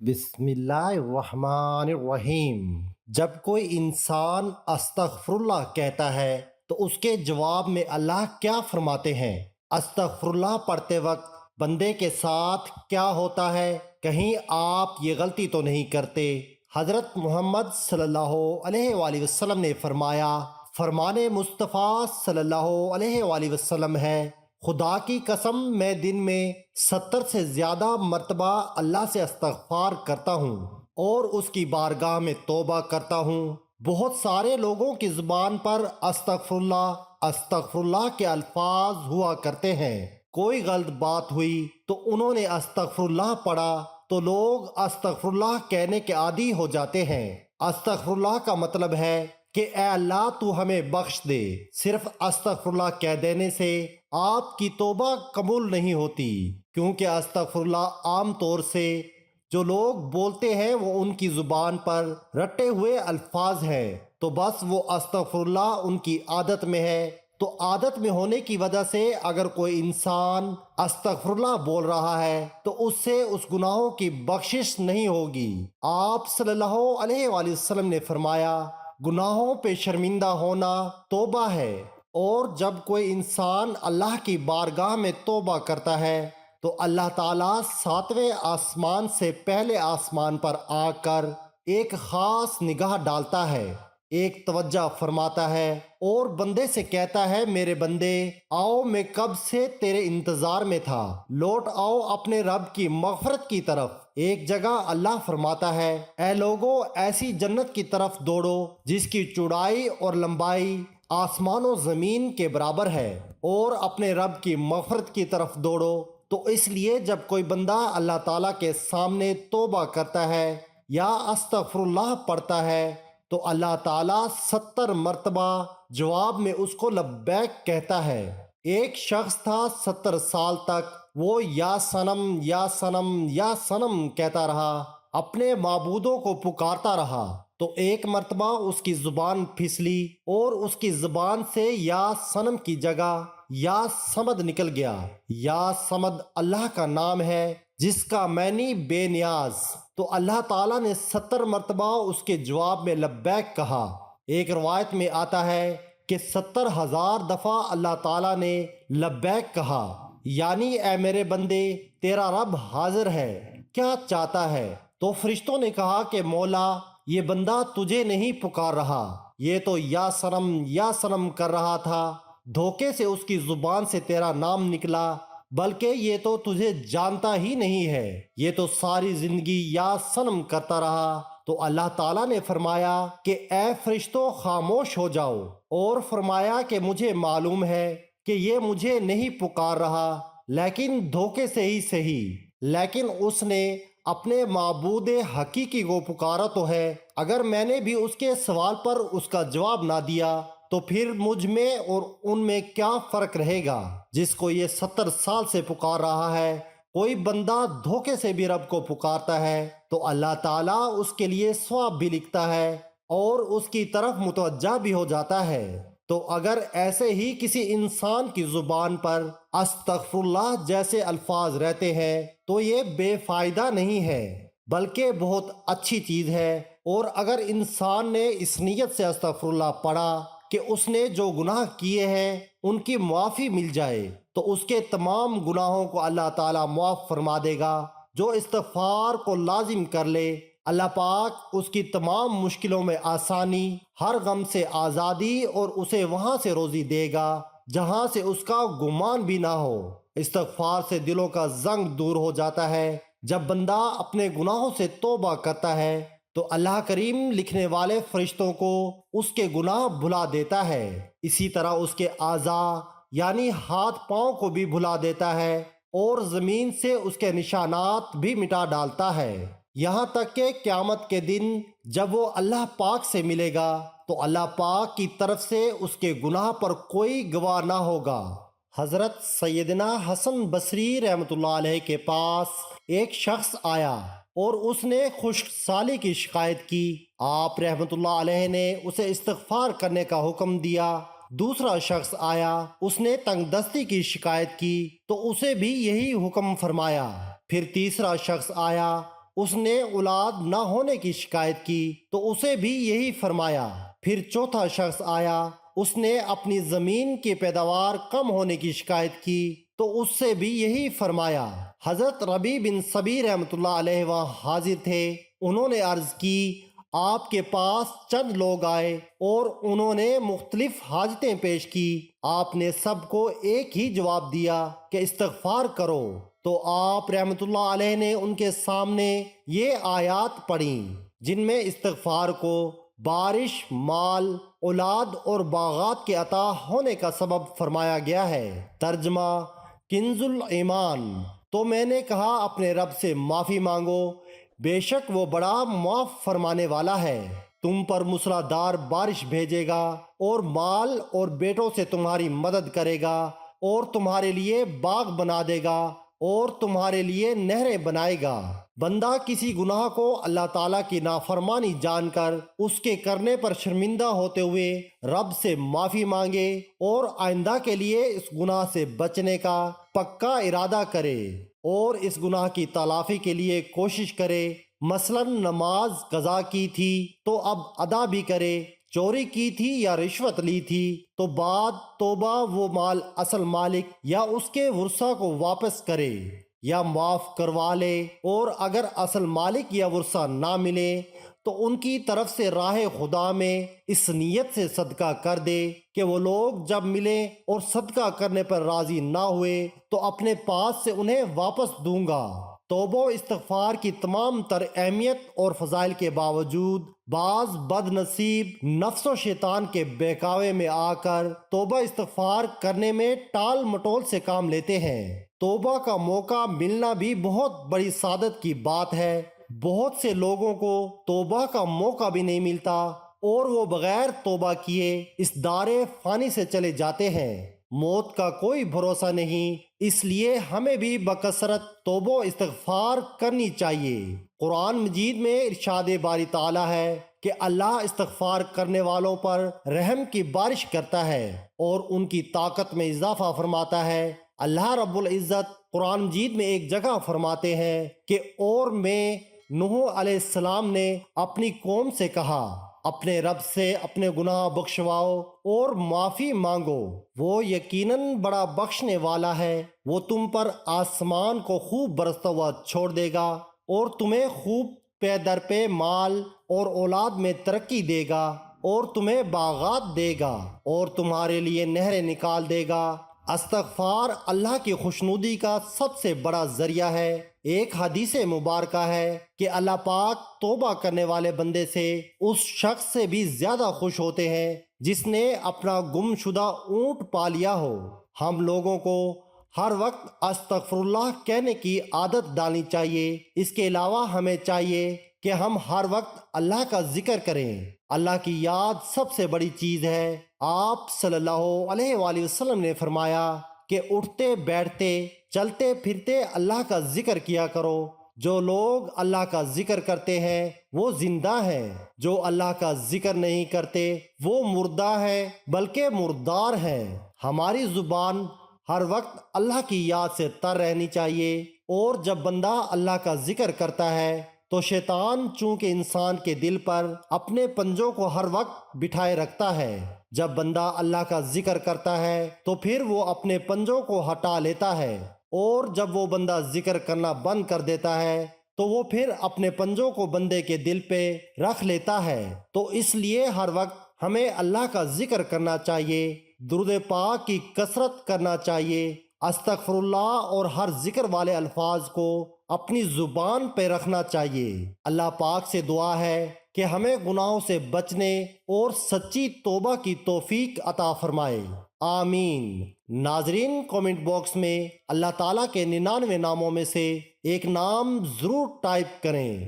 بسم اللہ الرحمن الرحیم۔ جب کوئی انسان استغفر اللہ کہتا ہے تو اس کے جواب میں اللہ کیا فرماتے ہیں؟ استغفر اللہ پڑھتے وقت بندے کے ساتھ کیا ہوتا ہے؟ کہیں آپ یہ غلطی تو نہیں کرتے؟ حضرت محمد صلی اللہ علیہ وآلہ وسلم نے فرمایا، فرمان مصطفیٰ صلی اللہ علیہ وآلہ وسلم ہے، خدا کی قسم میں دن میں 70 سے زیادہ مرتبہ اللہ سے استغفار کرتا ہوں اور اس کی بارگاہ میں توبہ کرتا ہوں۔ بہت سارے لوگوں کی زبان پر استغفر اللہ کے الفاظ ہوا کرتے ہیں۔ کوئی غلط بات ہوئی تو انہوں نے استغفر اللہ پڑھا تو لوگ استغفر اللہ کہنے کے عادی ہو جاتے ہیں۔ استغفر اللہ کا مطلب ہے کہ اے اللہ تو ہمیں بخش دے۔ صرف استغفر اللہ کہہ دینے سے آپ کی توبہ قبول نہیں ہوتی، کیونکہ استغفر اللہ عام طور سے جو لوگ بولتے ہیں وہ ان کی زبان پر رٹے ہوئے الفاظ ہیں، تو بس وہ استغفر اللہ ان کی عادت میں ہے۔ تو عادت میں ہونے کی وجہ سے اگر کوئی انسان استغفر اللہ بول رہا ہے تو اس سے اس گناہوں کی بخشش نہیں ہوگی۔ آپ صلی اللہ علیہ وآلہ وسلم نے فرمایا، گناہوں پہ شرمندہ ہونا توبہ ہے، اور جب کوئی انسان اللہ کی بارگاہ میں توبہ کرتا ہے تو اللہ تعالیٰ 7ویں آسمان سے پہلے آسمان پر آ کر ایک خاص نگاہ ڈالتا ہے، ایک توجہ فرماتا ہے اور بندے سے کہتا ہے، میرے بندے آؤ، میں کب سے تیرے انتظار میں تھا، لوٹ آؤ اپنے رب کی مغفرت کی طرف۔ ایک جگہ اللہ فرماتا ہے، اے لوگو ایسی جنت کی طرف دوڑو جس کی چوڑائی اور لمبائی آسمان و زمین کے برابر ہے، اور اپنے رب کی مغفرت کی طرف دوڑو۔ تو اس لیے جب کوئی بندہ اللہ تعالیٰ کے سامنے توبہ کرتا ہے یا استغفر اللہ پڑھتا ہے تو اللہ تعالیٰ 70 مرتبہ جواب میں اس کو لبیک کہتا ہے۔ ایک شخص تھا 70 سال تک وہ یا صنم یا صنم یا صنم کہتا رہا، اپنے معبودوں کو پکارتا رہا، تو ایک مرتبہ اس کی زبان پھسلی اور اس کی زبان سے یا صنم کی جگہ یا صمد نکل گیا۔ یا صمد اللہ کا نام ہے جس کا معنی بے نیاز۔ تو اللہ تعالیٰ نے 70 مرتبہ اس کے جواب میں لبیک کہا۔ ایک روایت میں آتا ہے کہ 70,000 دفعہ اللہ تعالیٰ نے لبیک کہا، یعنی اے میرے بندے تیرا رب حاضر ہے، کیا چاہتا ہے؟ تو فرشتوں نے کہا کہ مولا، یہ بندہ تجھے نہیں پکار رہا، یہ تو یا صنم کر رہا تھا، دھوکے سے اس کی زبان سے تیرا نام نکلا، بلکہ یہ تو تجھے جانتا ہی نہیں ہے، یہ تو ساری زندگی یا صنم کرتا رہا۔ تو اللہ تعالیٰ نے فرمایا کہ اے فرشتوں خاموش ہو جاؤ، اور فرمایا کہ مجھے معلوم ہے کہ یہ مجھے نہیں پکار رہا، لیکن دھوکے سے ہی صحیح، لیکن اس نے اپنے معبود حقیقی کو پکارا تو ہے۔ اگر میں نے بھی اس کے سوال پر اس کا جواب نہ دیا تو پھر مجھ میں اور ان میں کیا فرق رہے گا جس کو یہ 70 سال سے پکار رہا ہے۔ کوئی بندہ دھوکے سے بھی رب کو پکارتا ہے تو اللہ تعالیٰ اس کے لیے ثواب بھی لکھتا ہے اور اس کی طرف متوجہ بھی ہو جاتا ہے۔ تو اگر ایسے ہی کسی انسان کی زبان پر استغفر اللہ جیسے الفاظ رہتے ہیں تو یہ بے فائدہ نہیں ہے، بلکہ بہت اچھی چیز ہے۔ اور اگر انسان نے اس نیت سے استغفر اللہ پڑھا کہ اس نے جو گناہ کیے ہیں ان کی معافی مل جائے تو اس کے تمام گناہوں کو اللہ تعالیٰ معاف فرما دے گا۔ جو استغفار کو لازم کر لے، اللہ پاک اس کی تمام مشکلوں میں آسانی، ہر غم سے آزادی اور اسے وہاں سے روزی دے گا جہاں سے اس کا گمان بھی نہ ہو۔ استغفار سے دلوں کا زنگ دور ہو جاتا ہے۔ جب بندہ اپنے گناہوں سے توبہ کرتا ہے تو اللہ کریم لکھنے والے فرشتوں کو اس کے گناہ بھلا دیتا ہے، اسی طرح اس کے اعضاء یعنی ہاتھ پاؤں کو بھی بھلا دیتا ہے اور زمین سے اس کے نشانات بھی مٹا ڈالتا ہے، یہاں تک کہ قیامت کے دن جب وہ اللہ پاک سے ملے گا تو اللہ پاک کی طرف سے اس کے گناہ پر کوئی گواہ نہ ہوگا۔ حضرت سیدنا حسن بصری رحمۃ اللہ علیہ کے پاس ایک شخص آیا اور اس نے خشک سالی کی شکایت کی۔ آپ رحمۃ اللہ علیہ نے اسے استغفار کرنے کا حکم دیا۔ دوسرا شخص آیا، اس نے تنگ دستی کی شکایت کی تو اسے بھی یہی حکم فرمایا۔ پھر تیسرا شخص آیا، اس نے اولاد نہ ہونے کی شکایت کی تو اسے بھی یہی فرمایا۔ پھر چوتھا شخص آیا، اس نے اپنی زمین کی پیداوار کم ہونے کی شکایت کی تو اس سے بھی یہی فرمایا۔ حضرت ربیع بن صبی رحمۃ اللہ علیہ وہاں حاضر تھے۔ انہوں نے عرض کی، آپ کے پاس چند لوگ آئے اور انہوں نے مختلف حاجتیں پیش کی۔ آپ نے سب کو ایک ہی جواب دیا کہ استغفار کرو۔ تو آپ رحمۃ اللہ علیہ نے ان کے سامنے یہ آیات پڑھیں جن میں استغفار کو بارش، مال، اولاد اور باغات کے عطا ہونے کا سبب فرمایا گیا ہے۔ ترجمہ کنز الایمان۔ تو میں نے کہا، اپنے رب سے معافی مانگو، بے شک وہ بڑا معاف فرمانے والا ہے۔ تم پر موسلادھار بارش بھیجے گا اور مال اور بیٹوں سے تمہاری مدد کرے گا اور تمہارے لیے باغ بنا دے گا اور تمہارے لیے نہریں بنائے گا۔ بندہ کسی گناہ کو اللہ تعالیٰ کی نافرمانی جان کر اس کے کرنے پر شرمندہ ہوتے ہوئے رب سے معافی مانگے اور آئندہ کے لیے اس گناہ سے بچنے کا پکا ارادہ کرے اور اس گناہ کی تلافی کے لیے کوشش کرے۔ مثلا نماز قضا کی تھی تو اب ادا بھی کرے، چوری کی تھی یا رشوت لی تھی تو بعد توبہ وہ مال اصل مالک یا اس کے ورثہ کو واپس کرے یا معاف کروا لے، اور اگر اصل مالک یا ورثہ نہ ملے تو ان کی طرف سے راہ خدا میں اس نیت سے صدقہ کر دے کہ وہ لوگ جب ملیں اور صدقہ کرنے پر راضی نہ ہوئے تو اپنے پاس سے انہیں واپس دوں گا۔ توبہ و استغفار کی تمام تر اہمیت اور فضائل کے باوجود بعض بد نصیب نفس و شیطان کے بہکاوے میں آ کر توبہ استغفار کرنے میں ٹال مٹول سے کام لیتے ہیں۔ توبہ کا موقع ملنا بھی بہت بڑی سعادت کی بات ہے۔ بہت سے لوگوں کو توبہ کا موقع بھی نہیں ملتا اور وہ بغیر توبہ کیے اس دار فانی سے چلے جاتے ہیں۔ موت کا کوئی بھروسہ نہیں، اس لیے ہمیں بھی بکثرت توبہ و استغفار کرنی چاہیے۔ قرآن مجید میں ارشاد باری تعالیٰ ہے کہ اللہ استغفار کرنے والوں پر رحم کی بارش کرتا ہے اور ان کی طاقت میں اضافہ فرماتا ہے۔ اللہ رب العزت قرآن مجید میں ایک جگہ فرماتے ہیں کہ اور میں نوح علیہ السلام نے اپنی قوم سے کہا، اپنے رب سے اپنے گناہ بخشواؤ اور معافی مانگو، وہ یقیناً بڑا بخشنے والا ہے۔ وہ تم پر آسمان کو خوب برستا ہوا چھوڑ دے گا اور تمہیں خوب پے در پے مال اور اولاد میں ترقی دے گا اور تمہیں باغات دے گا اور تمہارے لیے نہریں نکال دے گا۔ استغفار اللہ کی خوشنودی کا سب سے بڑا ذریعہ ہے۔ ایک حدیث مبارکہ ہے کہ اللہ پاک توبہ کرنے والے بندے سے اس شخص سے بھی زیادہ خوش ہوتے ہیں جس نے اپنا گم شدہ اونٹ پا لیا ہو۔ ہم لوگوں کو ہر وقت استغفر اللہ کہنے کی عادت ڈالنی چاہیے۔ اس کے علاوہ ہمیں چاہیے کہ ہم ہر وقت اللہ کا ذکر کریں۔ اللہ کی یاد سب سے بڑی چیز ہے۔ آپ صلی اللہ علیہ وآلہ وسلم نے فرمایا کہ اٹھتے بیٹھتے چلتے پھرتے اللہ کا ذکر کیا کرو۔ جو لوگ اللہ کا ذکر کرتے ہیں وہ زندہ ہیں، جو اللہ کا ذکر نہیں کرتے وہ مردہ ہے بلکہ مردار ہیں۔ ہماری زبان ہر وقت اللہ کی یاد سے تر رہنی چاہیے، اور جب بندہ اللہ کا ذکر کرتا ہے تو شیطان چونکہ انسان کے دل پر اپنے پنجوں کو ہر وقت بٹھائے رکھتا ہے، جب بندہ اللہ کا ذکر کرتا ہے تو پھر وہ اپنے پنجوں کو ہٹا لیتا ہے، اور جب وہ بندہ ذکر کرنا بند کر دیتا ہے تو وہ پھر اپنے پنجوں کو بندے کے دل پہ رکھ لیتا ہے۔ تو اس لیے ہر وقت ہمیں اللہ کا ذکر کرنا چاہیے، درود پاک کی کثرت کرنا چاہیے، استغفر اللہ اور ہر ذکر والے الفاظ کو اپنی زبان پہ رکھنا چاہیے۔ اللہ پاک سے دعا ہے کہ ہمیں گناہوں سے بچنے اور سچی توبہ کی توفیق عطا فرمائے، آمین۔ ناظرین، کومنٹ باکس میں اللہ تعالیٰ کے 99 ناموں میں سے ایک نام ضرور ٹائپ کریں۔